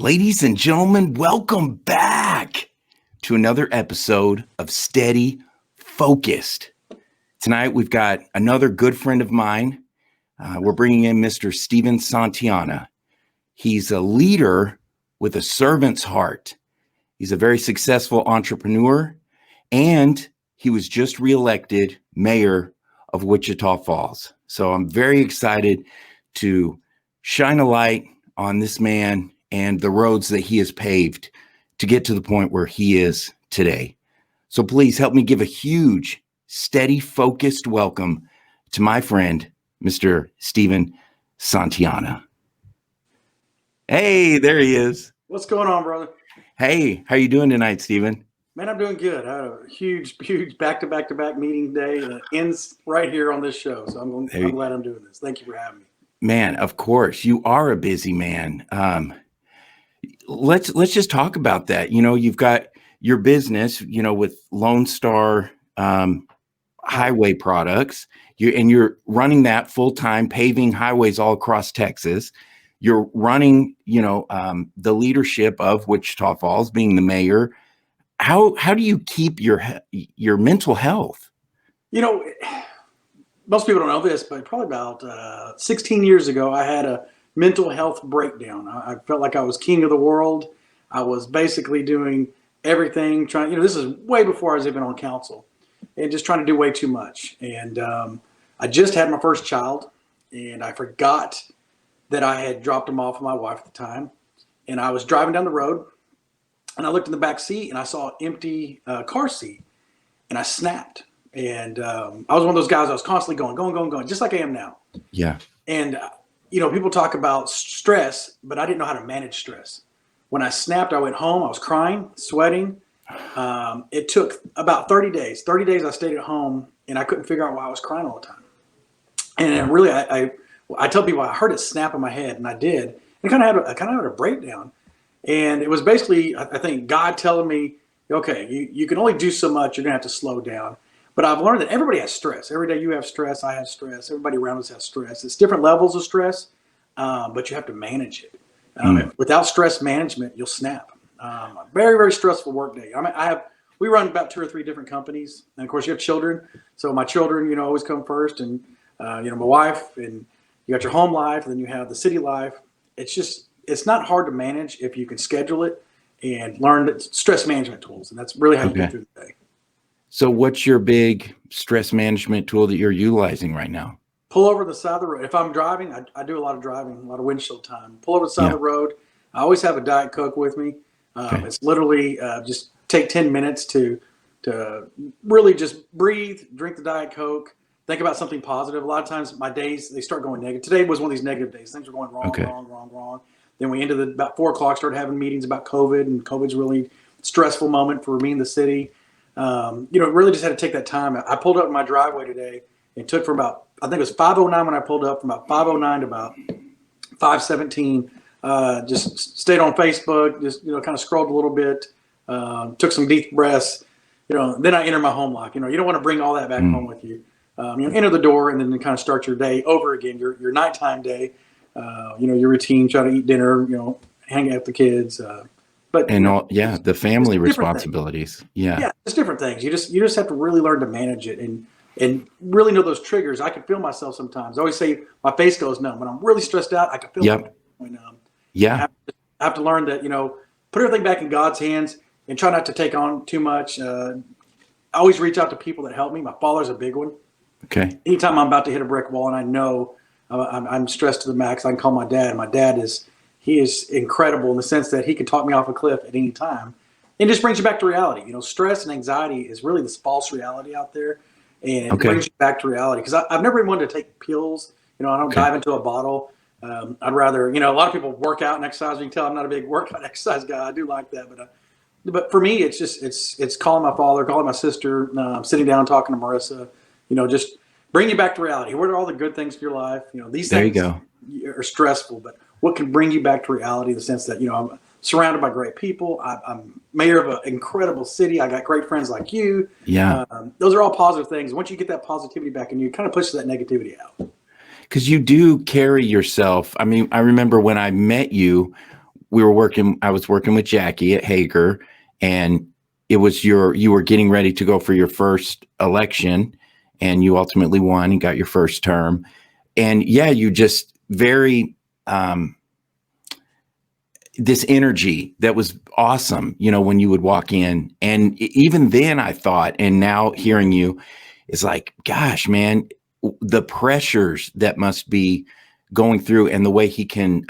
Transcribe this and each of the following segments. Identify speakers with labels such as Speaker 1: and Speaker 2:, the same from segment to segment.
Speaker 1: Ladies and gentlemen, welcome back to another episode of Steady Focused. Tonight, we've got another good friend of mine. We're bringing in Mr. Santellana. He's a leader with a servant's heart. He's a very successful entrepreneur, and he was just reelected mayor of Wichita Falls. So I'm very excited to shine a light on this man and the roads that he has paved to get to the point where he is today. So please help me give a huge, steady, focused welcome to my friend, Mr. Santellana. Hey, there he is.
Speaker 2: What's going on, brother?
Speaker 1: Hey, how you doing tonight, Stephen?
Speaker 2: Man, I'm doing good. I had a huge back-to-back meeting day that ends right here on this show. So I'm glad I'm doing this. Thank you for having me. Man,
Speaker 1: of course. You are a busy man. Let's just talk about that. You know, you've got your business, with Lone Star Highway Products. You're running that full-time, paving highways all across Texas. You're running, the leadership of Wichita Falls, being the mayor. How do you keep your mental health?
Speaker 2: Most people don't know this, but probably about 16 years ago, I had a mental health breakdown. I felt like I was king of the world. I was basically doing everything, this is way before I was even on council, and just trying to do way too much. And I just had my first child, and I forgot that I had dropped him off with my wife at the time. And I was driving down the road, and I looked in the back seat, and I saw an empty car seat, and I snapped. And I was one of those guys, I was constantly going, just like I am now.
Speaker 1: Yeah.
Speaker 2: And, people talk about stress, but I didn't know how to manage stress. When I snapped, I went home, I was crying, sweating. It took about 30 days. 30 days I stayed at home, and I couldn't figure out why I was crying all the time. And really, I tell people I heard it snap in my head, and I did. I kind of had a breakdown. And it was basically, I think, God telling me, okay, you can only do so much. You're going to have to slow down. But I've learned that everybody has stress. Every day you have stress, I have stress. Everybody around us has stress. It's different levels of stress, but you have to manage it. Without stress management, you'll snap. Very, very stressful work day. We run about 2 or 3 different companies. And, of course, you have children. So my children, always come first. And, my wife. And you got your home life. And then you have the city life. It's not hard to manage if you can schedule it and learn stress management tools. And that's really how you get through the day.
Speaker 1: So what's your big stress management tool that you're utilizing right now?
Speaker 2: Pull over the side of the road. If I'm driving, I do a lot of driving, a lot of windshield time. Pull over the side of the road. I always have a Diet Coke with me. It's literally just take 10 minutes to really just breathe, drink the Diet Coke, think about something positive. A lot of times my days, they start going negative. Today was one of these negative days. Things were going wrong. Then we ended about 4 o'clock, started having meetings about COVID, and COVID's really stressful moment for me in the city. Really just had to take that time. I pulled up in my driveway today and took from about, I think it was 5:09 when I pulled up, from about 5:09 to about 5:17. Just stayed on Facebook, just, kind of scrolled a little bit, took some deep breaths, then I enter my home life. You don't want to bring all that back home with you. Enter the door and then kind of start your day over again, your nighttime day, your routine, try to eat dinner, hang out with the kids,
Speaker 1: the family responsibilities.
Speaker 2: Yeah, it's different things. You just have to really learn to manage it and really know those triggers. I can feel myself sometimes. I always say my face goes numb. When I'm really stressed out, I can feel it going numb.
Speaker 1: Yeah.
Speaker 2: I have to learn that, put everything back in God's hands and try not to take on too much. I always reach out to people that help me. My father's a big one.
Speaker 1: Okay.
Speaker 2: Anytime I'm about to hit a brick wall and I know I'm stressed to the max, I can call my dad. My dad is incredible in the sense that he can talk me off a cliff at any time. It just brings you back to reality. Stress and anxiety is really this false reality out there. And it brings you back to reality. Because I've never been one to take pills. I don't dive into a bottle. I'd rather, a lot of people work out and exercise. You can tell I'm not a big workout exercise guy. I do like that. But for me, it's calling my father, calling my sister, sitting down, talking to Marissa, just bring you back to reality. What are all the good things in your life? These things are stressful, but what can bring you back to reality in the sense that, I'm surrounded by great people. I'm mayor of an incredible city. I got great friends like you.
Speaker 1: Yeah.
Speaker 2: Those are all positive things. Once you get that positivity back in you, it kind of pushes that negativity out.
Speaker 1: Because you do carry yourself. I mean, I remember when I met you, I was working with Jackie at Hager, and it was you were getting ready to go for your first election, and you ultimately won and got your first term. And yeah, you just very, this energy that was awesome, when you would walk in. And even then I thought, and now hearing you is like, gosh, man, the pressures that must be going through and the way he can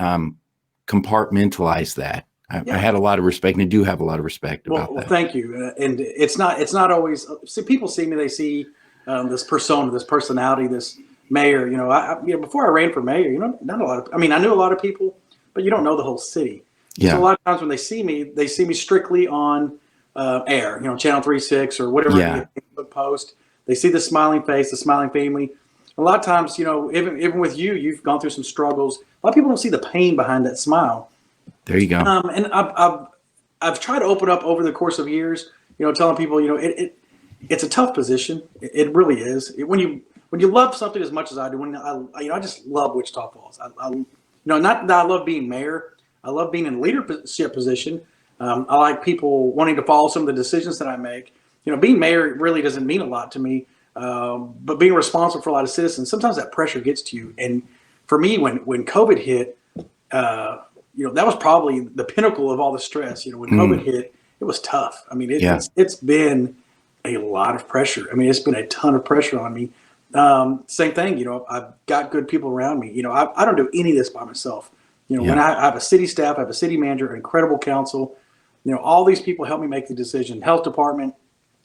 Speaker 1: compartmentalize that. I had a lot of respect, and I do have a lot of respect about that.
Speaker 2: Well, thank you. And it's not always, see, people see me, they see this persona, this personality, this mayor, before I ran for mayor, not a lot of, I knew a lot of people, but you don't know the whole city. Yeah. So a lot of times when they see me strictly on air, Channel 3-6 or whatever Facebook post. They see the smiling face, the smiling family. A lot of times, even with you've gone through some struggles. A lot of people don't see the pain behind that smile.
Speaker 1: There you go.
Speaker 2: And I've tried to open up over the course of years, telling people, it's a tough position. It really is. When you love something as much as I do, I just love Wichita Falls. Not that I love being mayor. I love being in a leadership position. I like people wanting to follow some of the decisions that I make. Being mayor really doesn't mean a lot to me. But being responsible for a lot of citizens, sometimes that pressure gets to you. And for me, when COVID hit, that was probably the pinnacle of all the stress. When COVID hit, it was tough. It's been a lot of pressure. It's been a ton of pressure on me. Same thing, I've got good people around me. I don't do any of this by myself. When I have a city staff, I have a city manager, an incredible council, all these people help me make the decision. Health department,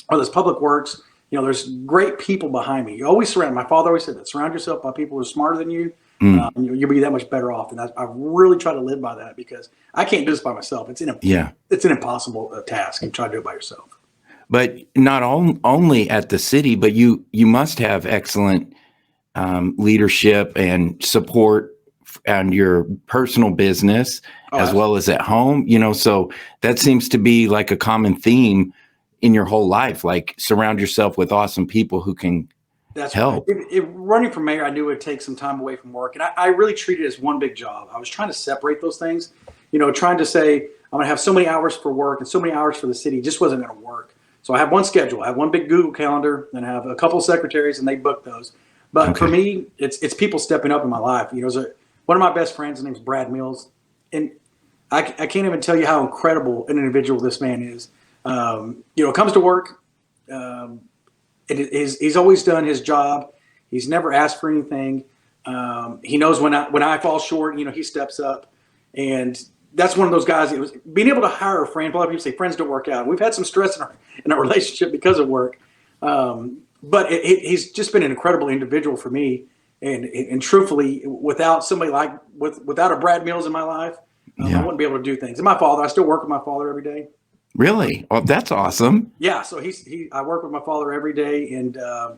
Speaker 2: or there's public works, there's great people behind me. You always my father always said that, surround yourself by people who are smarter than you. You'll be that much better off. And I really try to live by that, because I can't do this by myself. It's an impossible task. You try to do it by yourself.
Speaker 1: But not only at the city, but you must have excellent leadership and support on your personal business as well as at home. So that seems to be like a common theme in your whole life. Like, surround yourself with awesome people who can help.
Speaker 2: Right. Running for mayor, I knew it would take some time away from work, and I really treated it as one big job. I was trying to separate those things. Trying to say I'm going to have so many hours for work and so many hours for the city just wasn't going to work. So I have one schedule. I have one big Google calendar, and I have a couple of secretaries, and they book those. But for me, it's people stepping up in my life. One of my best friends, his name's Brad Mills, and I can't even tell you how incredible an individual this man is. Comes to work. He's always done his job. He's never asked for anything. He knows when I fall short, he steps up. And that's one of those guys. It was being able to hire a friend. A lot of people say friends don't work out. We've had some stress in our relationship because of work. But he's just been an incredible individual for me. And truthfully, without somebody without a Brad Mills in my life, I wouldn't be able to do things. And my father, I still work with my father every day.
Speaker 1: Really? Oh, that's awesome.
Speaker 2: Yeah. So I work with my father every day, and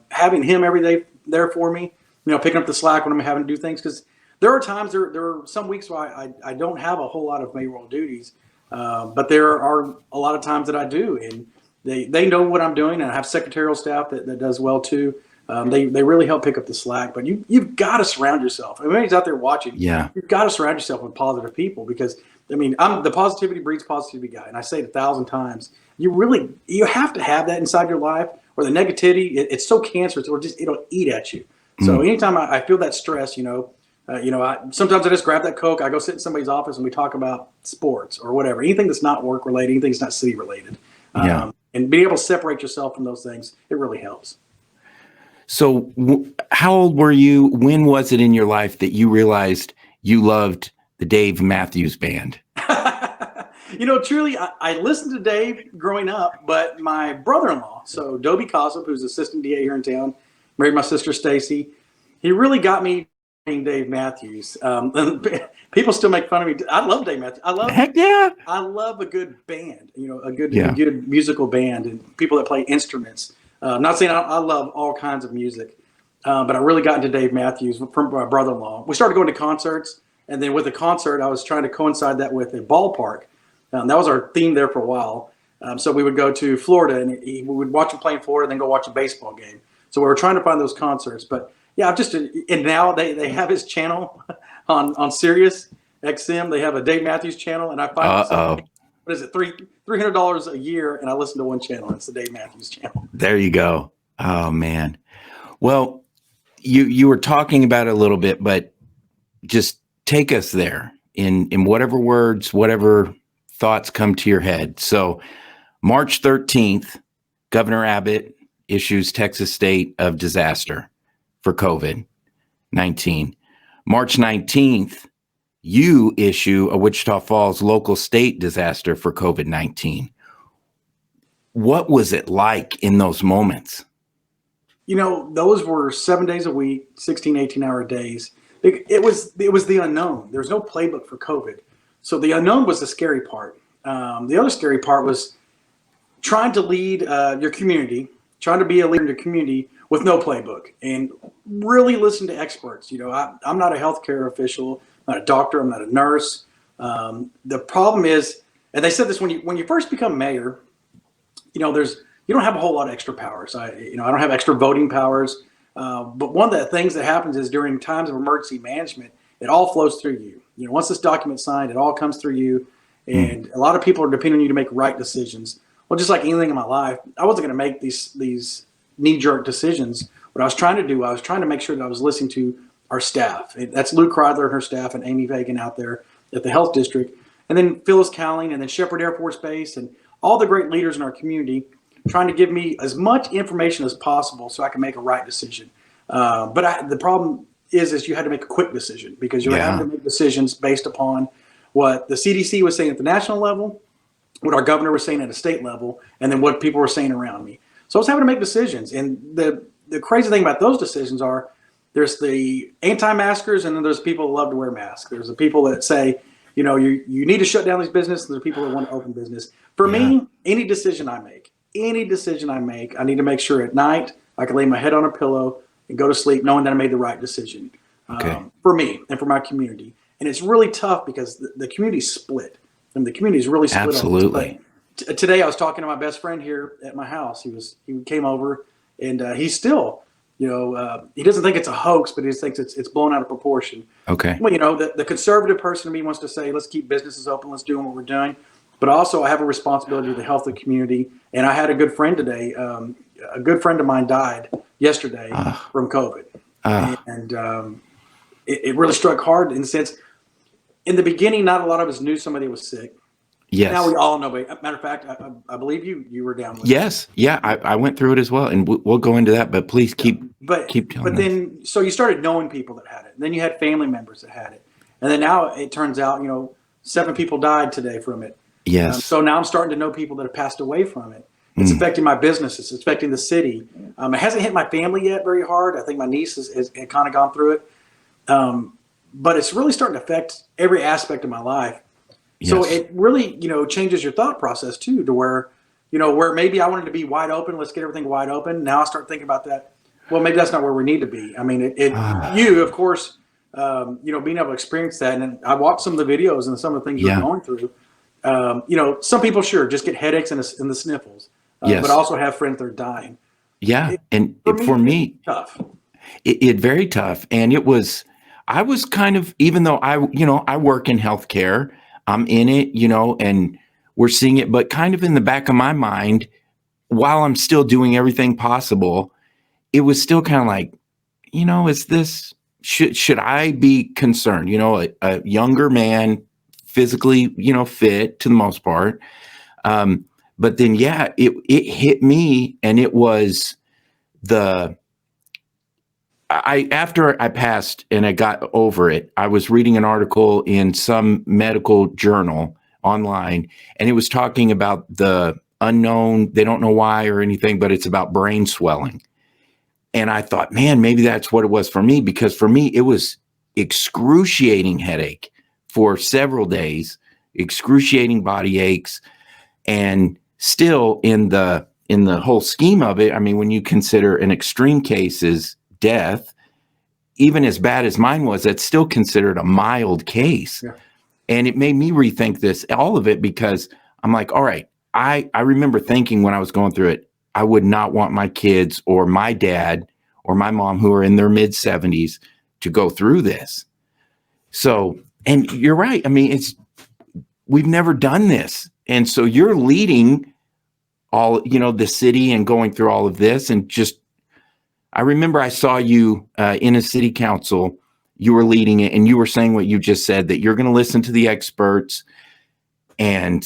Speaker 2: having him every day there for me, picking up the slack when I'm having to do things. Because there are times, there are some weeks where I don't have a whole lot of mayoral duties, but there are a lot of times that I do. And they know what I'm doing, and I have secretarial staff that does well too. They really help pick up the slack. But you've got to surround yourself. Everybody's out there watching. Yeah. You've got to surround yourself with positive people, because I'm the positivity breeds positivity guy, and I say it 1,000 times. You have to have that inside your life, or the negativity, it's so cancerous, or just it'll eat at you. So anytime I feel that stress, sometimes I just grab that Coke, I go sit in somebody's office, and we talk about sports or whatever, anything that's not work related, anything that's not city related, and being able to separate yourself from those things, it really helps.
Speaker 1: So how old were you? When was it in your life that you realized you loved the Dave Matthews Band?
Speaker 2: Truly, I listened to Dave growing up, but my brother-in-law, so Dobie Cossip, who's assistant DA here in town, married my sister Stacy, he really got me playing Dave Matthews. And people still make fun of me. I love Dave Matthews. I love a good band, a good musical band, and people that play instruments. I'm not saying I love all kinds of music, but I really got into Dave Matthews from my brother-in-law. We started going to concerts, and then with the concert, I was trying to coincide that with a ballpark. That was our theme there for a while. So we would go to Florida, and we would watch him play in Florida, and then go watch a baseball game. So we were trying to find those concerts. But yeah, and now they have his channel on Sirius. XM. They have a Dave Matthews channel, and I find myself, what is it, $300 a year, and I listen to one channel. It's the Dave Matthews channel.
Speaker 1: There you go. Oh man. Well, you were talking about it a little bit, but just take us there in whatever words, whatever thoughts come to your head. So March 13th, Governor Abbott issues Texas state of disaster for COVID-19. March 19th, you issue a Wichita Falls local state disaster for COVID-19. What was it like in those moments?
Speaker 2: Those were 7 days a week, 16, 18-hour days. It was the unknown. There's no playbook for COVID. So the unknown was the scary part. The other scary part was trying to lead your community, trying to be a leader in your community with no playbook, and really listen to experts. I'm not a healthcare official, I'm not a doctor, I'm not a nurse. The problem is, and they said this when you first become mayor, you don't have a whole lot of extra powers. I don't have extra voting powers. But one of the things that happens is during times of emergency management, it all flows through you. Once this document's signed, it all comes through you. And a lot of people are depending on you to make right decisions. Well, just like anything in my life, I wasn't going to make these knee-jerk decisions. What I was trying to do, I was trying to make sure that I was listening to our staff. That's Lou Kreidler and her staff, and Amy Fagan out there at the health district, and then Phyllis Cowling, and then Shepherd Air Force Base, and all the great leaders in our community, trying to give me as much information as possible so I can make a right decision. But the problem is you had to make a quick decision, because you were having to make decisions based upon what the CDC was saying at the national level, what our governor was saying at a state level, and then what people were saying around me. So I was having to make decisions. And the crazy thing about those decisions are there's the anti-maskers, and then there's people that love to wear masks. There's the people that say, you need to shut down these businesses, and there's people that want to open business. For me, any decision I make, I need to make sure at night I can lay my head on a pillow and go to sleep knowing that I made the right decision for me and for my community. And it's really tough because the community's split. And the community is really split.
Speaker 1: Absolutely.
Speaker 2: Today I was talking to my best friend here at my house. He came over, and he's still, he doesn't think it's a hoax, but he just thinks it's blown out of proportion.
Speaker 1: Okay.
Speaker 2: Well, the conservative person in me wants to say, let's keep businesses open, let's do what we're doing. But also I have a responsibility to the health of the community. And I had a good friend today. A good friend of mine died yesterday from COVID. And it really struck hard in the sense, in the beginning, not a lot of us knew somebody was sick.
Speaker 1: Yes.
Speaker 2: Now we all know. Matter of fact, I believe you were down with it.
Speaker 1: Yes. Yeah. I went through it as well. And we'll go into that, but please keep telling
Speaker 2: But then, so you started knowing people that had it. And then you had family members that had it. And then now it turns out, 7 people died today from it.
Speaker 1: Yes.
Speaker 2: So now I'm starting to know people that have passed away from it. It's affecting my business. It's affecting the city. It hasn't hit my family yet very hard. I think my niece has kind of gone through it. But it's really starting to affect every aspect of my life. Yes. So it really, changes your thought process too, to where maybe I wanted to be wide open. Let's get everything wide open. Now I start thinking about that. Well, maybe that's not where we need to be. I mean, you, of course, being able to experience that. And I watched some of the videos and some of the things you're going through. Some people just get headaches and the sniffles, but also have friends that are dying.
Speaker 1: Yeah. For me,
Speaker 2: tough.
Speaker 1: It very tough. And I was kind of, even though I work in healthcare, I'm in it, and we're seeing it, but kind of in the back of my mind, while I'm still doing everything possible, it was still kind of like, is this, should I be concerned? A younger man, physically, fit to the most part. But then, it hit me, and it was after I passed and I got over it, I was reading an article in some medical journal online, and it was talking about the unknown. They don't know why or anything, but it's about brain swelling. And I thought, man, maybe that's what it was for me, because for me, it was excruciating headache for several days, excruciating body aches. And still in the whole scheme of it, I mean, when you consider an extreme case is death, even as bad as mine was, that's still considered a mild case. Yeah. And it made me rethink all of it, because I'm like, all right, I remember thinking when I was going through it, I would not want my kids or my dad or my mom, who are in their mid 70s, to go through this. So And you're right. I mean, we've never done this. And so you're leading all, the city and going through all of this. And just, I remember I saw you in a city council, you were leading it and you were saying what you just said, that you're going to listen to the experts. And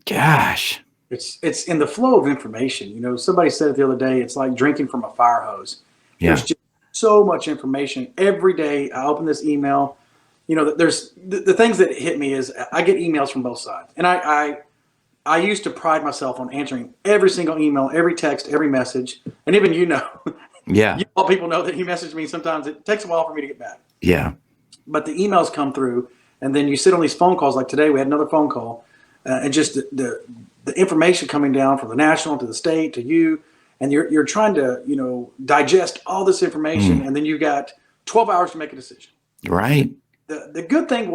Speaker 1: gosh,
Speaker 2: it's in the flow of information. Somebody said it the other day, it's like drinking from a fire hose.
Speaker 1: Yeah.
Speaker 2: There's just so much information every day. I open this email, there's the things that hit me is I get emails from both sides. And I used to pride myself on answering every single email, every text, every message. And even,
Speaker 1: yeah,
Speaker 2: you all people know that you message me. Sometimes it takes a while for me to get back.
Speaker 1: Yeah.
Speaker 2: But the emails come through and then you sit on these phone calls. Like today, we had another phone call and just the information coming down from the national to the state to you. And you're trying to, digest all this information. And then you got 12 hours to make a decision.
Speaker 1: Right.
Speaker 2: The good thing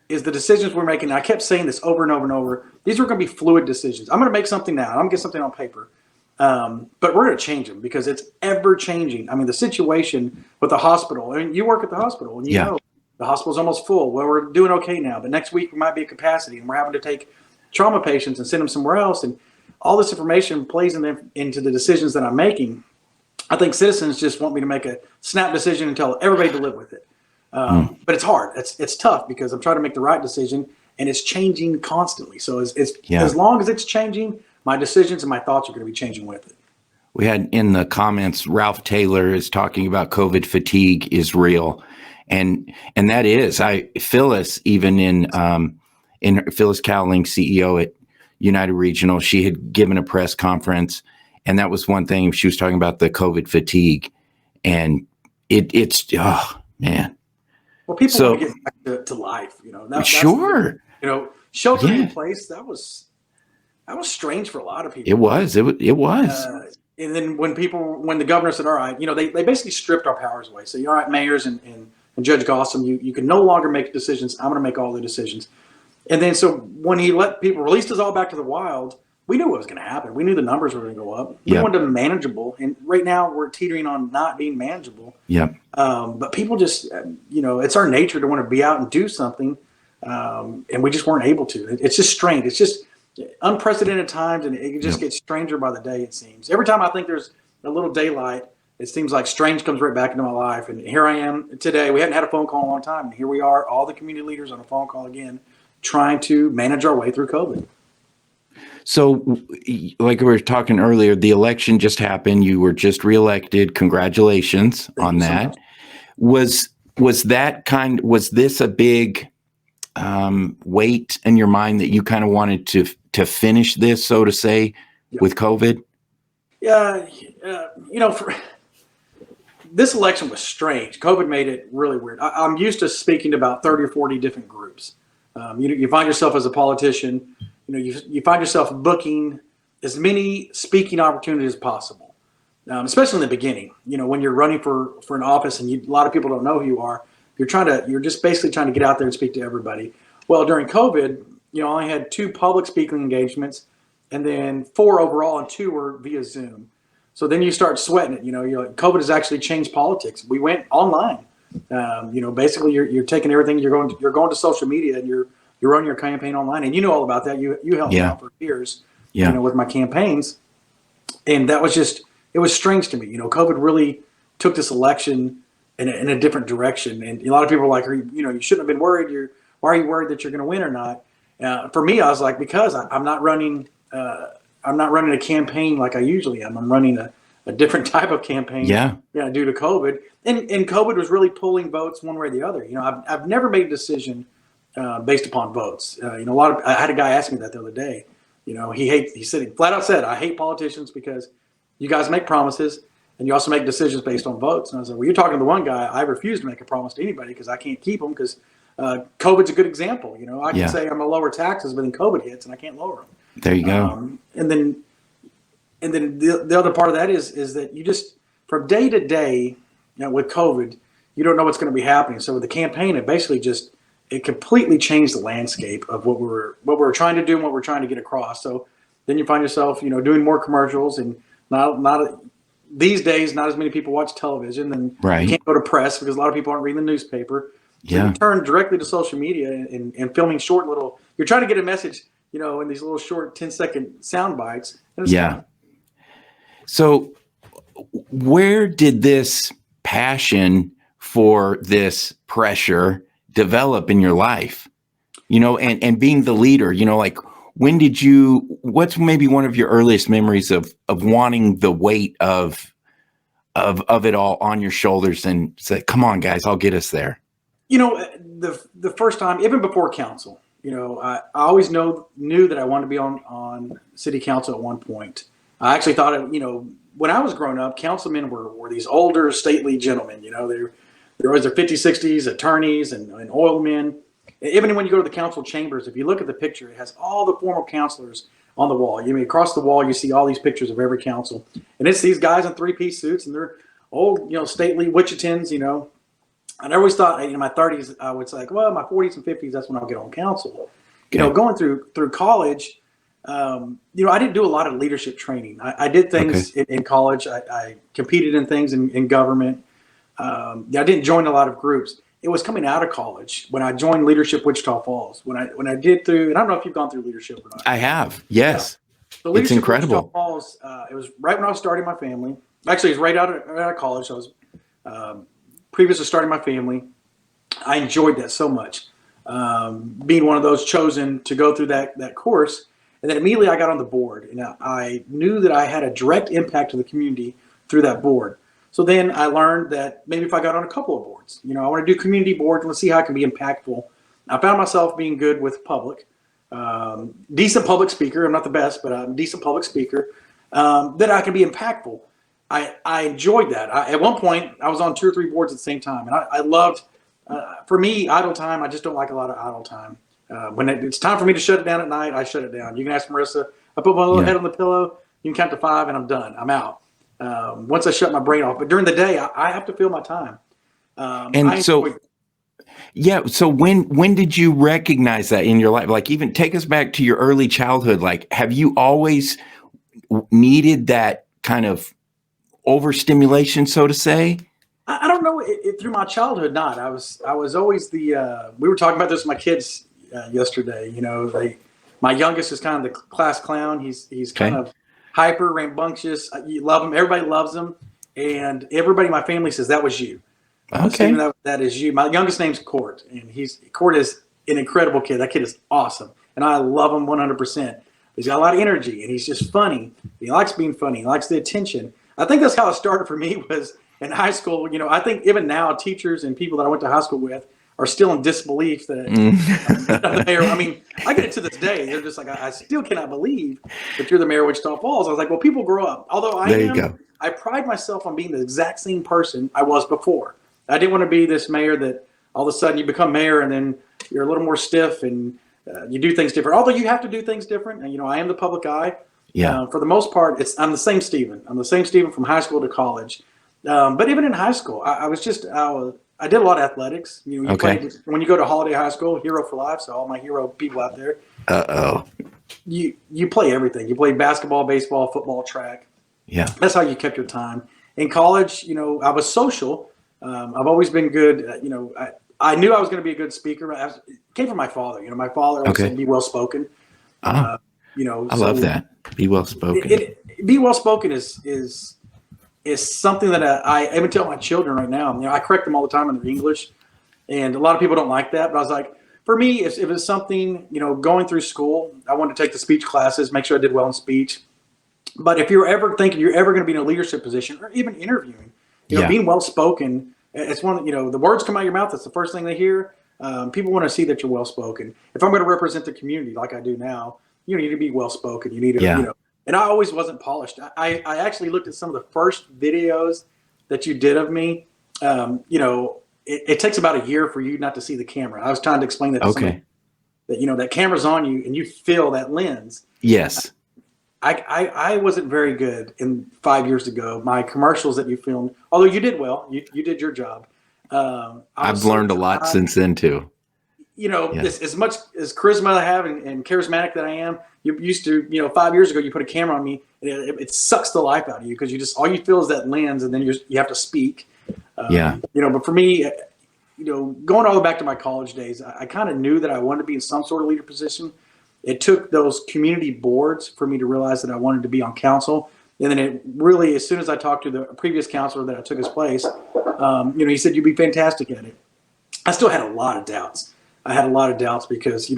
Speaker 2: is the decisions we're making. I kept saying this over and over and over. These are going to be fluid decisions. I'm going to make something now. I'm going to get something on paper. But we're going to change them because it's ever changing. I mean, the situation with the hospital, I mean, you work at the hospital and you know the hospital's almost full. Well, we're doing okay now, but next week we might be at capacity and we're having to take trauma patients and send them somewhere else. And all this information plays into the decisions that I'm making. I think citizens just want me to make a snap decision and tell everybody to live with it. But it's hard. It's tough because I'm trying to make the right decision and it's changing constantly. So as long as it's changing, my decisions and my thoughts are going to be changing with it.
Speaker 1: We had in the comments, Ralph Taylor is talking about COVID fatigue is real. And that is, Phyllis, even in Phyllis Cowling, CEO at United Regional, she had given a press conference and that was one thing she was talking about, the COVID fatigue. And it's, oh man.
Speaker 2: Well, people want to get back to life,
Speaker 1: Sure.
Speaker 2: Shelter in place, that was strange for a lot of people.
Speaker 1: It was.
Speaker 2: And then when the governor said, all right, they basically stripped our powers away. So, all right, mayors and Judge Gossam, you can no longer make decisions. I'm going to make all the decisions. And then so when he released us all back to the wild, we knew what was going to happen. We knew the numbers were going to go up. We wanted them manageable. And right now we're teetering on not being manageable.
Speaker 1: Yeah.
Speaker 2: But people just, it's our nature to want to be out and do something. And we just weren't able to. It's just strange. It's just unprecedented times. And it just gets stranger by the day, it seems. Every time I think there's a little daylight, it seems like strange comes right back into my life. And here I am today. We hadn't had a phone call in a long time. And here we are, all the community leaders on a phone call again, trying to manage our way through COVID.
Speaker 1: So like we were talking earlier, the election just happened. You were just reelected. Congratulations on that. Was this a big weight in your mind that you kind of wanted to finish this, so to say, with COVID?
Speaker 2: Yeah. This election was strange. COVID made it really weird. I'm used to speaking to about 30 or 40 different groups. You find yourself as a politician, you find yourself booking as many speaking opportunities as possible, especially in the beginning. When you're running for an office and a lot of people don't know who you are, you're just basically trying to get out there and speak to everybody. Well, during COVID, I only had 2 public speaking engagements and then 4 overall and 2 were via Zoom. So then you start sweating it. COVID has actually changed politics. We went online. Basically you're taking everything, you're going to social media and you're running your campaign online, and you know all about that. You helped me out for years, with my campaigns, and that was it was strange to me. COVID really took this election in a different direction, and a lot of people are like, you shouldn't have been worried. Why are you worried that you're going to win or not? For me, I was like, because I'm not running a campaign like I usually am. I'm running a different type of campaign. Due to COVID, and COVID was really pulling votes one way or the other. I've never made a decision based upon votes. I had a guy ask me that the other day. He flat out said, I hate politicians because you guys make promises and you also make decisions based on votes. And I was like, well, you're talking to the one guy. I refuse to make a promise to anybody because I can't keep them because COVID's a good example. I can say I'm going to lower taxes, but then COVID hits and I can't lower them.
Speaker 1: There you go.
Speaker 2: And then the other part of that is that you just, from day to day, with COVID, you don't know what's going to be happening. So with the campaign, it completely changed the landscape of what we were trying to do and what we're trying to get across. So then you find yourself, doing more commercials, and not these days, not as many people watch television, and you can't go to press because a lot of people aren't reading the newspaper. So you turn directly to social media and filming short little, you're trying to get a message, in these little short 10-second sound bites. And it's fun.
Speaker 1: So where did this passion for this pressure develop in your life? And being the leader, like what's maybe one of your earliest memories of wanting the weight of it all on your shoulders and say, come on, guys, I'll get us there?
Speaker 2: The first time, even before council, I always knew that I wanted to be on city council at one point. I actually thought, when I was growing up, councilmen were these older, stately gentlemen. They're always their 50s, 60s, attorneys and oil men. Even when you go to the council chambers, if you look at the picture, it has all the former councilors on the wall. Across the wall, you see all these pictures of every council. And it's these guys in three-piece suits, and they're old, stately Wichitans, And I always thought, in my 30s, I would say, well, my 40s and 50s, that's when I'll get on council. Going through college, I didn't do a lot of leadership training. I did things in college. I competed in things in government. I didn't join a lot of groups. It was coming out of college when I joined Leadership Wichita Falls. When I did through, and I don't know if you've gone through leadership or not.
Speaker 1: I have, yes.
Speaker 2: So it's incredible. Wichita Falls, it was right when I was starting my family. Actually, it was right out of college. I was previous to starting my family. I enjoyed that so much, being one of those chosen to go through that course. And then immediately I got on the board, and I knew that I had a direct impact to the community through that board. So then I learned that maybe if I got on a couple of boards, I want to do community boards and let's see how I can be impactful. I found myself being good with public, decent public speaker. I'm not the best, but I'm a decent public speaker, that I can be impactful. I enjoyed that. At one point, I was on 2 or 3 boards at the same time, and I loved, for me, idle time. I just don't like a lot of idle time. When it's time for me to shut it down at night, I shut it down. You can ask Marissa. I put my little head on the pillow. You can count to 5, and I'm done. I'm out. Once I shut my brain off. But during the day, I have to fill my time.
Speaker 1: So when did you recognize that in your life? Like, even take us back to your early childhood. Like, have you always needed that kind of overstimulation, so to say?
Speaker 2: I don't know. Through my childhood, not. I was always we were talking about this with my kids yesterday. My youngest is kind of the class clown. He's kind of hyper, rambunctious. You love him. Everybody loves him. And everybody in my family says, that was you. Steven, that is you. My youngest name's Court. And Court is an incredible kid. That kid is awesome. And I love him 100%. He's got a lot of energy, and he's just funny. He likes being funny. He likes the attention. I think that's how it started for me, was in high school. I think even now teachers and people that I went to high school with are still in disbelief that I'm the mayor. I mean, I get it to this day. They're just like, I still cannot believe that you're the mayor of Wichita Falls. I was like, well, people grow up. Although I pride myself on being the exact same person I was before. I didn't want to be this mayor that all of a sudden you become mayor and then you're a little more stiff and you do things different. Although you have to do things different. And, I am the public eye. Yeah. For the most part, I'm the same Steven. I'm the same Steven from high school to college. But even in high school, I did a lot of athletics. Play, when you go to Holiday High School, Hero for Life. So all my hero people out there. You play everything. You play basketball, baseball, football, track. Yeah. That's how you kept your time. In college, I was social. I've always been good. I knew I was going to be a good speaker. It came from my father. My father always said, be well spoken.
Speaker 1: I love that. Be well spoken.
Speaker 2: Be well spoken is something that I even tell my children right now. I correct them all the time in their English, and a lot of people don't like that. But I was like, for me, if it's something, going through school, I wanted to take the speech classes, make sure I did well in speech. But if you're ever thinking you're ever going to be in a leadership position or even interviewing, being well spoken, it's one. The words come out of your mouth. That's the first thing they hear. People want to see that you're well spoken. If I'm going to represent the community like I do now, you need to be well spoken. You need to, And I always wasn't polished. I actually looked at some of the first videos that you did of me. It takes about a year for you not to see the camera. I was trying to explain that to somebody, that that camera's on you and you feel that lens.
Speaker 1: Yes.
Speaker 2: I wasn't very good in 5 years ago. My commercials that you filmed, although you did well, you did your job.
Speaker 1: I've learned a lot since then too.
Speaker 2: As much as charisma I have and charismatic that I am, you used to, 5 years ago, you put a camera on me, and it sucks the life out of you because all you feel is that lens, and then you have to speak. But for me, going all the way back to my college days, I kind of knew that I wanted to be in some sort of leader position. It took those community boards for me to realize that I wanted to be on council. And then it really, as soon as I talked to the previous counselor that I took his place, he said, "You'd be fantastic at it." I still had a lot of doubts. I had a lot of doubts because,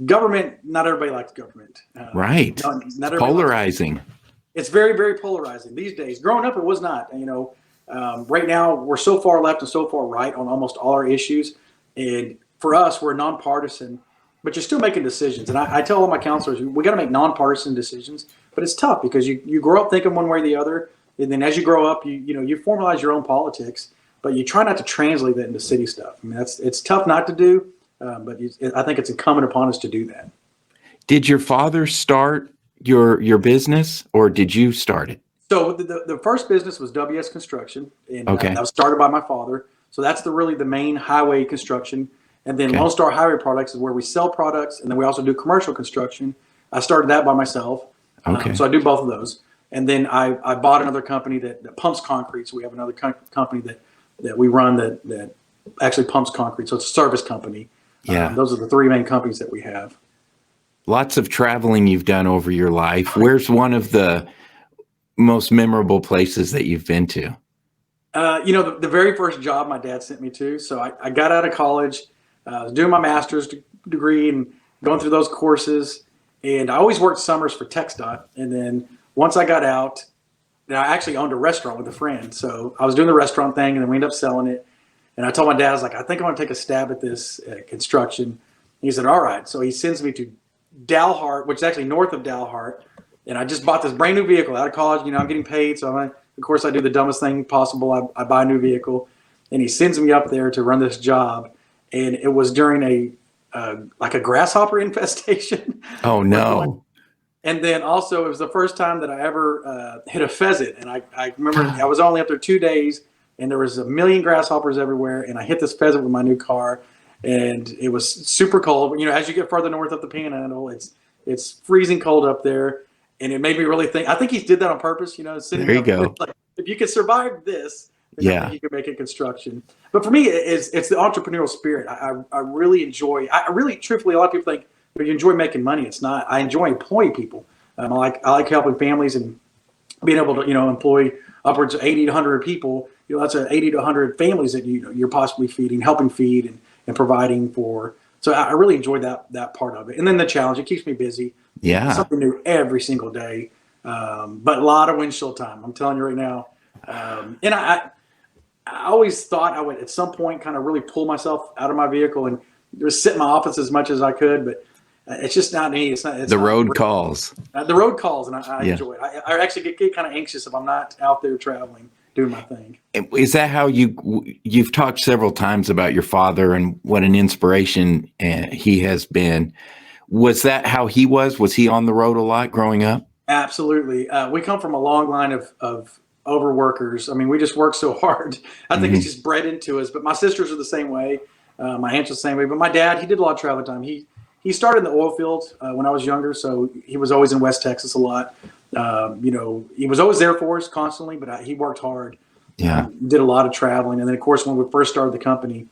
Speaker 2: government, not everybody likes government.
Speaker 1: Right.
Speaker 2: Not
Speaker 1: Polarizing.
Speaker 2: It's very, very polarizing these days. Growing up, it was not. Right now, we're so far left and so far right on almost all our issues. And for us, we're nonpartisan, but you're still making decisions. And I tell all my counselors, we got to make nonpartisan decisions. But it's tough because you grow up thinking one way or the other. And then as you grow up, you formalize your own politics, but you try not to translate that into city stuff. I mean, it's tough not to do, but I think it's incumbent upon us to do that.
Speaker 1: Did your father start your business, or did you start it?
Speaker 2: So the first business was WS Construction, and
Speaker 1: Okay.
Speaker 2: that was started by my father. So that's really the main highway construction. And then
Speaker 1: Okay.
Speaker 2: Lone Star Highway Products is where we sell products, and then we also do commercial construction. I started that by myself.
Speaker 1: Okay.
Speaker 2: So I do both of those. And then I bought another company that pumps concrete. So we have another company that we run that actually pumps concrete. So it's a service company.
Speaker 1: Yeah.
Speaker 2: Those are the three main companies that we have.
Speaker 1: Lots of traveling you've done over your life. Where's one of the most memorable places that you've been to?
Speaker 2: The very first job my dad sent me to. So I got out of college, I was doing my master's degree and going through those courses. And I always worked summers for TxDOT. And then once I got out, I actually owned a restaurant with a friend. So I was doing the restaurant thing, and then we ended up selling it. And I told my dad, I was like, I think I want to take a stab at this construction. And he said, all right. So he sends me to Dalhart, which is actually north of Dalhart. And I just bought this brand new vehicle out of college. I'm getting paid. So of course I do the dumbest thing possible. I buy a new vehicle, and he sends me up there to run this job. And it was during like a grasshopper infestation.
Speaker 1: Oh no.
Speaker 2: And then also it was the first time that I ever hit a pheasant. And I remember I was only up there 2 days, and there was a million grasshoppers everywhere. And I hit this pheasant with my new car, and it was super cold. As you get further north up the Panhandle, it's freezing cold up there. And it made me really think. I think he did that on purpose. Sitting
Speaker 1: There you
Speaker 2: up
Speaker 1: go.
Speaker 2: there, like, if you could survive this, then I think you could make it construction. But for me, it's the entrepreneurial spirit. I really enjoy. Truthfully, a lot of people think you enjoy making money. It's not. I enjoy employing people. I like helping families and being able to employ upwards of 80 to 100 people. That's 80 to 100 families that you're possibly feeding, helping feed, and providing for. So I really enjoyed that part of it. And then the challenge, it keeps me busy.
Speaker 1: Yeah.
Speaker 2: Something new every single day. But a lot of windshield time, I'm telling you right now. And I always thought I would at some point kind of really pull myself out of my vehicle and just sit in my office as much as I could, but it's just not me. It's the
Speaker 1: road calls.
Speaker 2: The road calls, and I enjoy it. I actually get kind of anxious if I'm not out there traveling, doing my thing.
Speaker 1: Is that how you've talked several times about your father and what an inspiration he has been? Was that how he was? Was he on the road a lot growing up?
Speaker 2: Absolutely. We come from a long line of overworkers. I mean, we just work so hard. I think it's just bred into us. But my sisters are the same way. My aunts are the same way. But my dad, he did a lot of travel time. He started in the oil field when I was younger, so he was always in West Texas a lot. He was always there for us constantly, but he worked hard.
Speaker 1: Yeah.
Speaker 2: Did a lot of traveling. And then, of course, when we first started the company,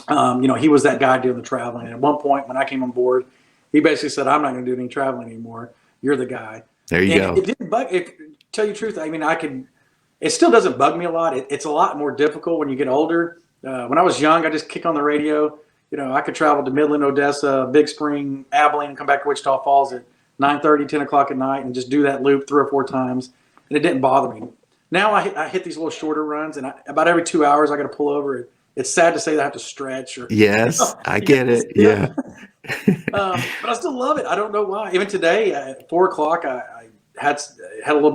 Speaker 2: he was that guy doing the traveling. And at one point when I came on board, he basically said, I'm not going to do any traveling anymore. You're the guy.
Speaker 1: There you go.
Speaker 2: It didn't bug. Tell you the truth, I mean, it still doesn't bug me a lot. It's a lot more difficult when you get older. When I was young, I just kick on the radio. I could travel to Midland, Odessa, Big Spring, Abilene, and come back to Wichita Falls at 9:30, 10 o'clock at night and just do that loop 3 or 4 times. And it didn't bother me. Now I hit these little shorter runs, and about every 2 hours I got to pull over. It's sad to say that I have to stretch.
Speaker 1: Yes, I get it. Yeah.
Speaker 2: But I still love it. I don't know why. Even today at 4 o'clock, I had a little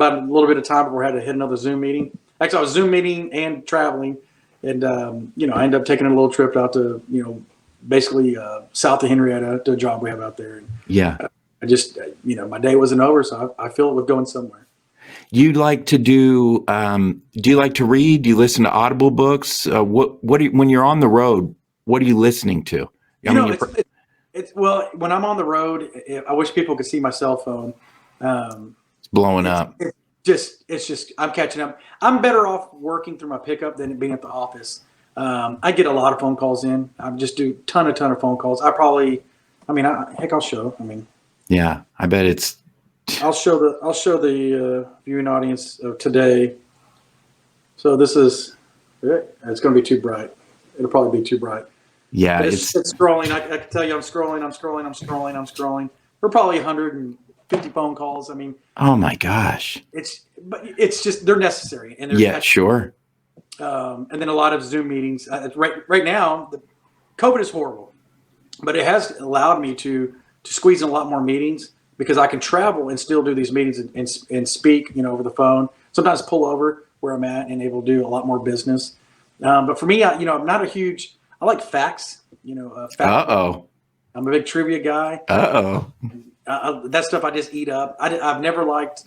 Speaker 2: bit of time before I had to hit another Zoom meeting. Actually, I was Zoom meeting and traveling, and I ended up taking a little trip out to basically south of Henrietta to a job we have out there. And,
Speaker 1: yeah.
Speaker 2: I just my day wasn't over, so I feel it with going somewhere.
Speaker 1: You like to do you like to read? Do you listen to Audible books? When you're on the road, what are you listening to?
Speaker 2: Well, when I'm on the road, I wish people could see my cell phone.
Speaker 1: It's blowing up.
Speaker 2: It's just I'm catching up. I'm better off working through my pickup than being at the office. I get a lot of phone calls in. I just do ton of phone calls. Heck, I'll show.
Speaker 1: Yeah, I bet it's.
Speaker 2: I'll show the viewing audience of today. So this is, it's going to be too bright. It'll probably be too bright.
Speaker 1: Yeah,
Speaker 2: it's scrolling. I can tell you, I'm scrolling. We're probably 150 phone calls.
Speaker 1: Oh my gosh.
Speaker 2: It's just, they're necessary. And
Speaker 1: yeah, sure.
Speaker 2: And then a lot of Zoom meetings. Right now, the COVID is horrible, but it has allowed me to squeeze in a lot more meetings because I can travel and still do these meetings and speak, over the phone. Sometimes pull over where I'm at and able to do a lot more business. But for me, I'm not a huge. I like facts. I'm a big trivia guy. That stuff I just eat up. I've never liked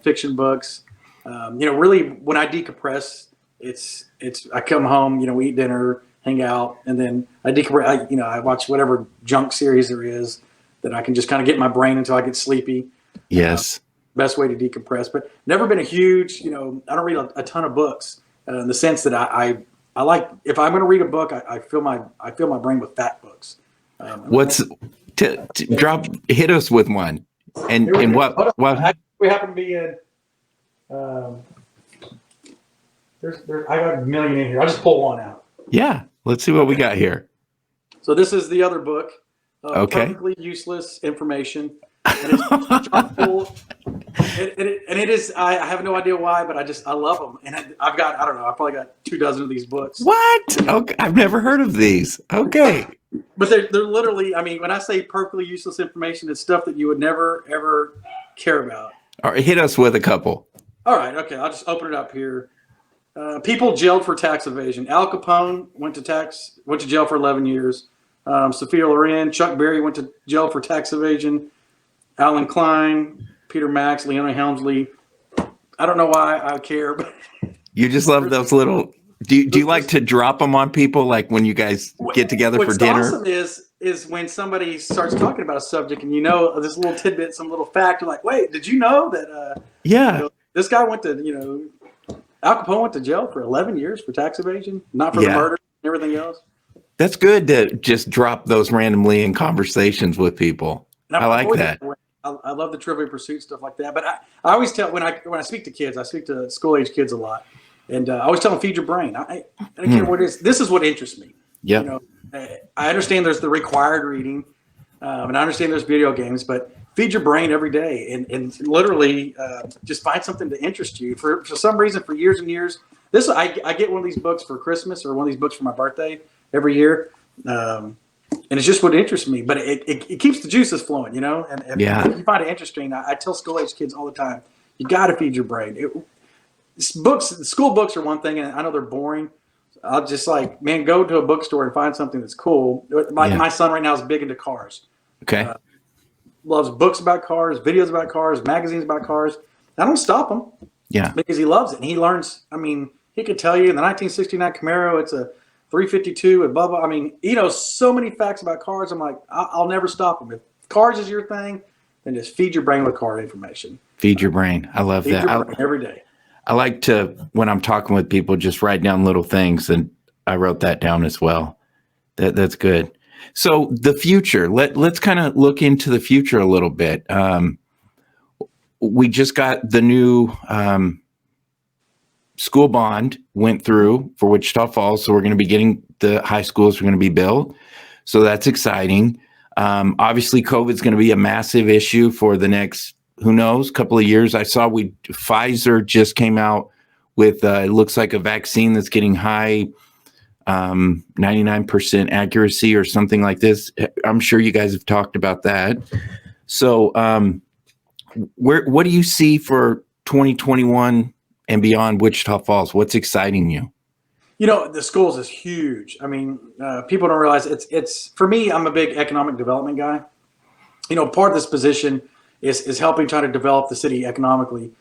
Speaker 2: fiction books. Really when I decompress, it's I come home, we eat dinner, hang out, and then I decompress. I watch whatever junk series there is that I can just kind of get in my brain until I get sleepy.
Speaker 1: Yes.
Speaker 2: Best way to decompress, but never been a huge. I don't read a ton of books in the sense that I like. If I'm going to read a book, I fill my brain with fact books.
Speaker 1: Hit us with one. And what
Speaker 2: we happen to be in. I got a million in here. I'll just pull one out.
Speaker 1: Yeah, let's see what we got here.
Speaker 2: So this is the other book.
Speaker 1: Okay.
Speaker 2: Perfectly useless information. And it's chock full. And it is. I have no idea why, but I love them. And I've got, I don't know, I probably got 24 of these books.
Speaker 1: What? Okay, I've never heard of these. Okay.
Speaker 2: But they're literally. When I say perfectly useless information, it's stuff that you would never ever care about.
Speaker 1: All right, hit us with a couple.
Speaker 2: All right. Okay. I'll just open it up here. People jailed for tax evasion. Al Capone went to jail for 11 years. Sophia Loren, Chuck Berry went to jail for tax evasion. Alan Klein, Peter Max, Leona Helmsley. I don't know why I care, but
Speaker 1: you just love those little. Do you like to drop them on people, like when you guys get together for dinner?
Speaker 2: What's awesome is when somebody starts talking about a subject and this little tidbit, some little fact, you're like, wait, did you know that? This guy went to Al Capone went to jail for 11 years for tax evasion, not for the murder and everything else.
Speaker 1: That's good to just drop those randomly in conversations with people. I like that.
Speaker 2: I love the Trivial Pursuit stuff like that. But I always tell when I speak to kids, I speak to school age kids a lot, and I always tell them feed your brain. I don't care what it is. This is what interests me.
Speaker 1: Yeah.
Speaker 2: I understand there's the required reading, and I understand there's video games, but feed your brain every day and literally just find something to interest you. For some reason, for years and years, I get one of these books for Christmas or one of these books for my birthday every year. And it's just what interests me, but it keeps the juices flowing, and if you find it interesting, I tell school-age kids all the time, you got to feed your brain. School books are one thing, and I know they're boring. I'll just go to a bookstore and find something that's cool. My son right now is big into cars.
Speaker 1: Okay.
Speaker 2: Loves books about cars, videos about cars, magazines about cars. I don't stop him.
Speaker 1: Yeah.
Speaker 2: Because he loves it, and he learns. He could tell you in the 1969 Camaro, it's a 352 and blah blah. He knows so many facts about cars. I'm like, I'll never stop him. If cars is your thing, then just feed your brain with car information.
Speaker 1: Feed your brain. I love that.
Speaker 2: Every day.
Speaker 1: I like to, when I'm talking with people, just write down little things, and I wrote that down as well. That's good. So the future. Let's kind of look into the future a little bit. We just got the new school bond went through for Wichita Falls, so we're going to be getting the high schools are going to be built. So that's exciting. Obviously, COVID is going to be a massive issue for the next, who knows, couple of years. I saw Pfizer just came out with it looks like a vaccine that's getting high 99% accuracy or something like this. I'm sure you guys have talked about that. So what do you see for 2021 and beyond Wichita Falls? What's exciting you?
Speaker 2: The schools is huge. People don't realize it's for me, I'm a big economic development guy. Part of this position is helping try to develop the city economically.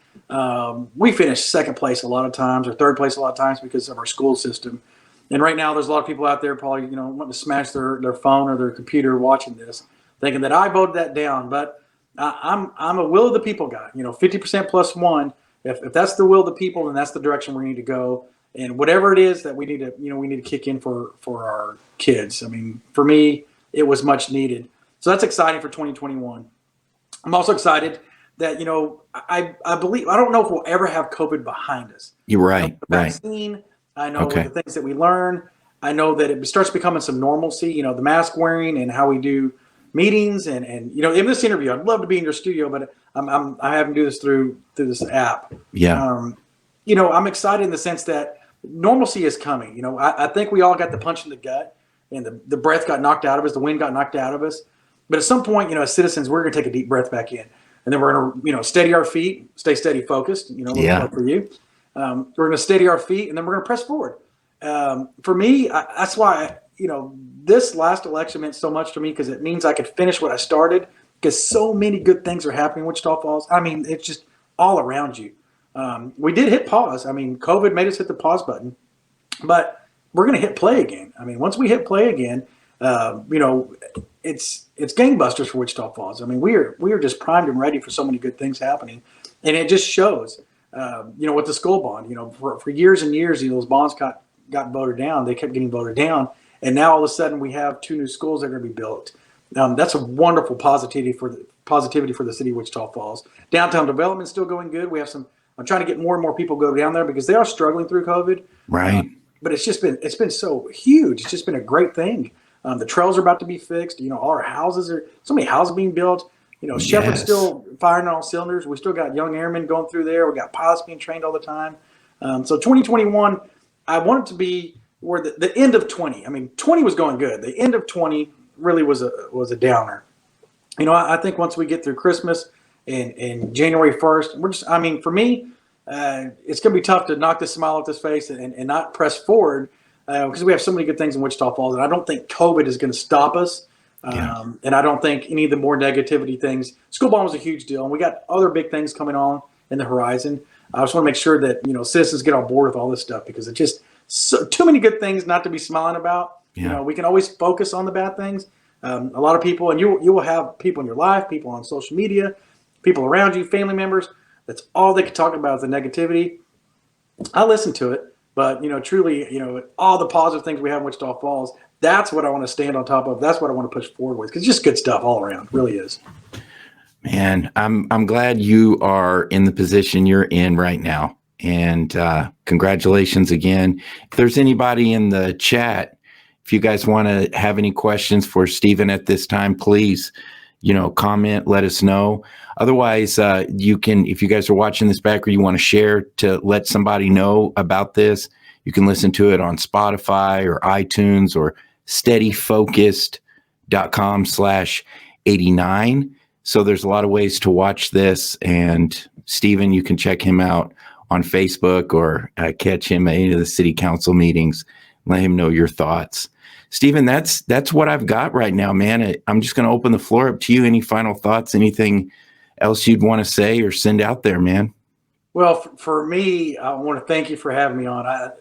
Speaker 2: We finish second place a lot of times or third place a lot of times because of our school system. And right now there's a lot of people out there probably, wanting to smash their phone or their computer watching this, thinking that I voted that down. But I'm a will of the people guy, 50% plus one. If that's the will of the people, then that's the direction we need to go. and whatever it is that we need to kick in for our kids. I mean, for me, it was much needed. So that's exciting for 2021. I'm also excited that, I believe, I don't know if we'll ever have COVID behind us.
Speaker 1: You're right.
Speaker 2: The
Speaker 1: Right.
Speaker 2: vaccine, I know
Speaker 1: Okay.
Speaker 2: the things that we learn. I know that it starts becoming some normalcy, the mask wearing and how we do meetings and in this interview, I'd love to be in your studio, but I have to do this through this app.
Speaker 1: Yeah.
Speaker 2: I'm excited in the sense that normalcy is coming. I think we all got the punch in the gut and the breath got knocked out of us, the wind got knocked out of us. But at some point, as citizens, we're going to take a deep breath back in. And then we're going to, steady our feet, stay steady focused,
Speaker 1: Yeah.
Speaker 2: for you. We're going to steady our feet, and then we're going to press forward. For me, that's why, this last election meant so much to me, because it means I could finish what I started, because so many good things are happening in Wichita Falls. I mean, it's just all around you. We did hit pause. I mean, COVID made us hit the pause button, but we're going to hit play again. I mean, once we hit play again, it's gangbusters for Wichita Falls. I mean, we are just primed and ready for so many good things happening, and it just shows. With the school bond, for years and years, those bonds got voted down. They kept getting voted down, and now all of a sudden we have 2 new schools that are going to be built. That's a wonderful positivity for the city of Wichita Falls. Downtown development is still going good. We have some. I'm trying to get more and more people go down there because they are struggling through COVID.
Speaker 1: Right.
Speaker 2: But it's been so huge. It's just been a great thing. The trails are about to be fixed. All our houses so many houses being built. Shepherd's
Speaker 1: Yes.
Speaker 2: still firing on all cylinders. We still got young airmen going through there. We got pilots being trained all the time. So 2021, I want it to be where the end of 20. I mean, 20 was going good. The end of 20 really was a downer. I think once we get through Christmas and January 1st, for me, it's going to be tough to knock this smile off this face and not press forward because we have so many good things in Wichita Falls, and I don't think COVID is going to stop us. And I don't think any of the more negativity things. School bond was a huge deal, and we got other big things coming on in the horizon. I just want to make sure that citizens get on board with all this stuff because it's just too many good things not to be smiling about.
Speaker 1: Yeah.
Speaker 2: We can always focus on the bad things. A lot of people, and you will have people in your life, people on social media, people around you, family members. That's all they can talk about is the negativity. I listen to it, but truly, all the positive things we have in Wichita Falls. That's what I want to stand on top of. That's what I want to push forward with because it's just good stuff all around. It really is.
Speaker 1: Man, I'm glad you are in the position you're in right now. And congratulations again. If there's anybody in the chat, if you guys want to have any questions for Stephen at this time, please, comment, let us know. Otherwise, you can, if you guys are watching this back or you want to share to let somebody know about this, you can listen to it on Spotify or iTunes or steadyfocused.com/89. So there's a lot of ways to watch this. And Stephen, you can check him out on Facebook or catch him at any of the city council meetings. Let him know your thoughts. Stephen, that's what I've got right now, man. I'm just going to open the floor up to you. Any final thoughts, anything else you'd want to say or send out there, man?
Speaker 2: Well, for me, I want to thank you for having me on. I've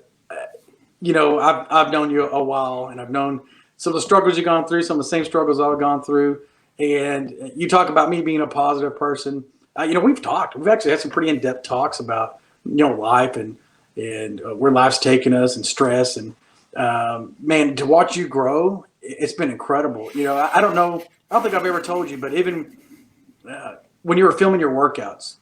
Speaker 2: known you a while, and I've known some of the struggles you've gone through, some of the same struggles I've gone through. And you talk about me being a positive person. We've talked. We've actually had some pretty in-depth talks about, life and where life's taken us and stress. And, man, to watch you grow, it's been incredible. I don't know. I don't think I've ever told you, but even when you were filming your workouts,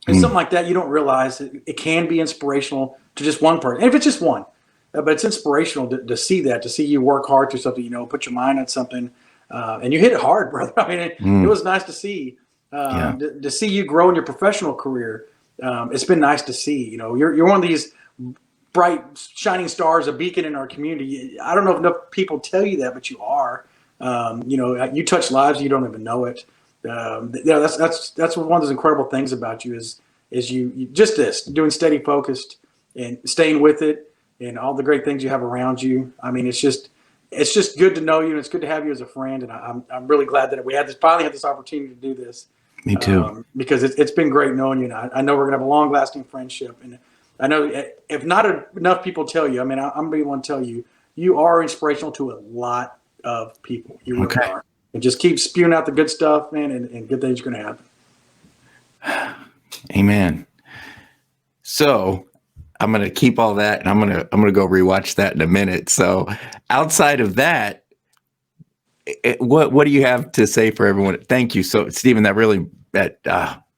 Speaker 2: and something like that, you don't realize it can be inspirational to just one person. And if it's just one, but it's inspirational to see that, to see you work hard through something, put your mind on something, and you hit it hard, brother. I mean, it was nice to see, to see you grow in your professional career. It's been nice to see, you're one of these bright, shining stars, a beacon in our community. I don't know if enough people tell you that, but you are. You touch lives, you don't even know it. That's one of those incredible things about you is you just doing steady focused and staying with it and all the great things you have around you. I mean, it's just good to know you, and it's good to have you as a friend. And I'm really glad that we finally had this opportunity to do this.
Speaker 1: Me too.
Speaker 2: Because it's been great knowing you. And I know we're gonna have a long lasting friendship. And I know if not enough people tell you, I mean, I'm gonna be one to tell you, you are inspirational to a lot of people. You really are. And just keep spewing out the good stuff, man, and good things are going to happen.
Speaker 1: Amen. So I'm gonna keep all that, and I'm gonna go rewatch that in a minute. So, outside of that, what do you have to say for everyone? Thank you, so Stephen.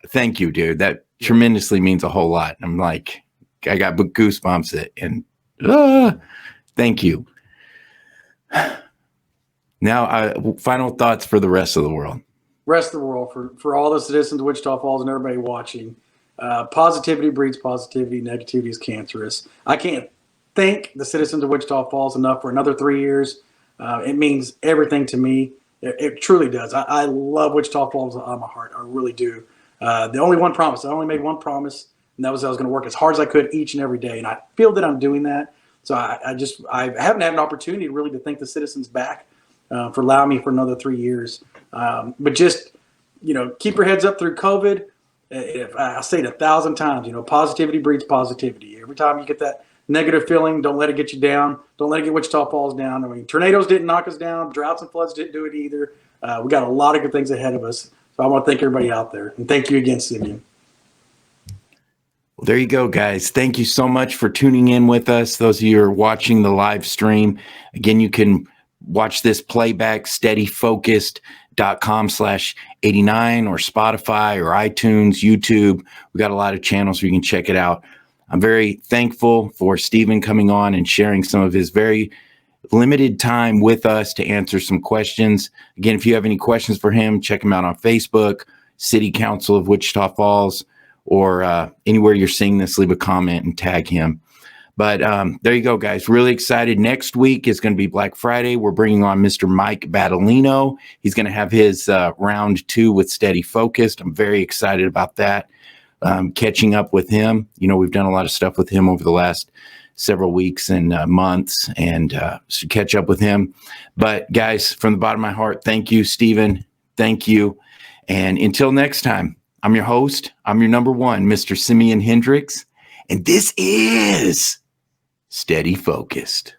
Speaker 1: Thank you, dude. That tremendously means a whole lot. I'm like, I got goosebumps. Thank you. Now, final thoughts for the rest of the world.
Speaker 2: Rest of the world, for all the citizens of Wichita Falls and everybody watching, positivity breeds positivity. Negativity is cancerous. I can't thank the citizens of Wichita Falls enough for another 3 years. It means everything to me. It truly does. I love Wichita Falls on my heart. I really do. The only one promise. I only made one promise, and that was I was going to work as hard as I could each and every day. And I feel that I'm doing that. So I haven't had an opportunity really to thank the citizens back for allowing me for another 3 years. But just, keep your heads up through COVID. I say it 1,000 times, positivity breeds positivity. Every time you get that negative feeling, don't let it get you down. Don't let it get Wichita Falls down. I mean, tornadoes didn't knock us down. Droughts and floods didn't do it either. We got a lot of good things ahead of us. So I want to thank everybody out there. And thank you again, Simeon.
Speaker 1: Well, there you go, guys. Thank you so much for tuning in with us. Those of you who are watching the live stream, again, you can watch this playback, steadyfocused.com/89 or Spotify or iTunes, YouTube. We got a lot of channels where you can check it out. I'm very thankful for Stephen coming on and sharing some of his very limited time with us to answer some questions. Again, if you have any questions for him, check him out on Facebook, City Council of Wichita Falls, or anywhere you're seeing this, leave a comment and tag him. But there you go, guys. Really excited. Next week is going to be Black Friday. We're bringing on Mr. Mike Battolino. He's going to have his round 2 with Steady Focused. I'm very excited about that. Catching up with him. We've done a lot of stuff with him over the last several weeks and months, and so catch up with him. But guys, from the bottom of my heart, thank you, Stephen. Thank you. And until next time, I'm your host. I'm your number one, Mr. SimeonHendrix. And this is Steady Focused.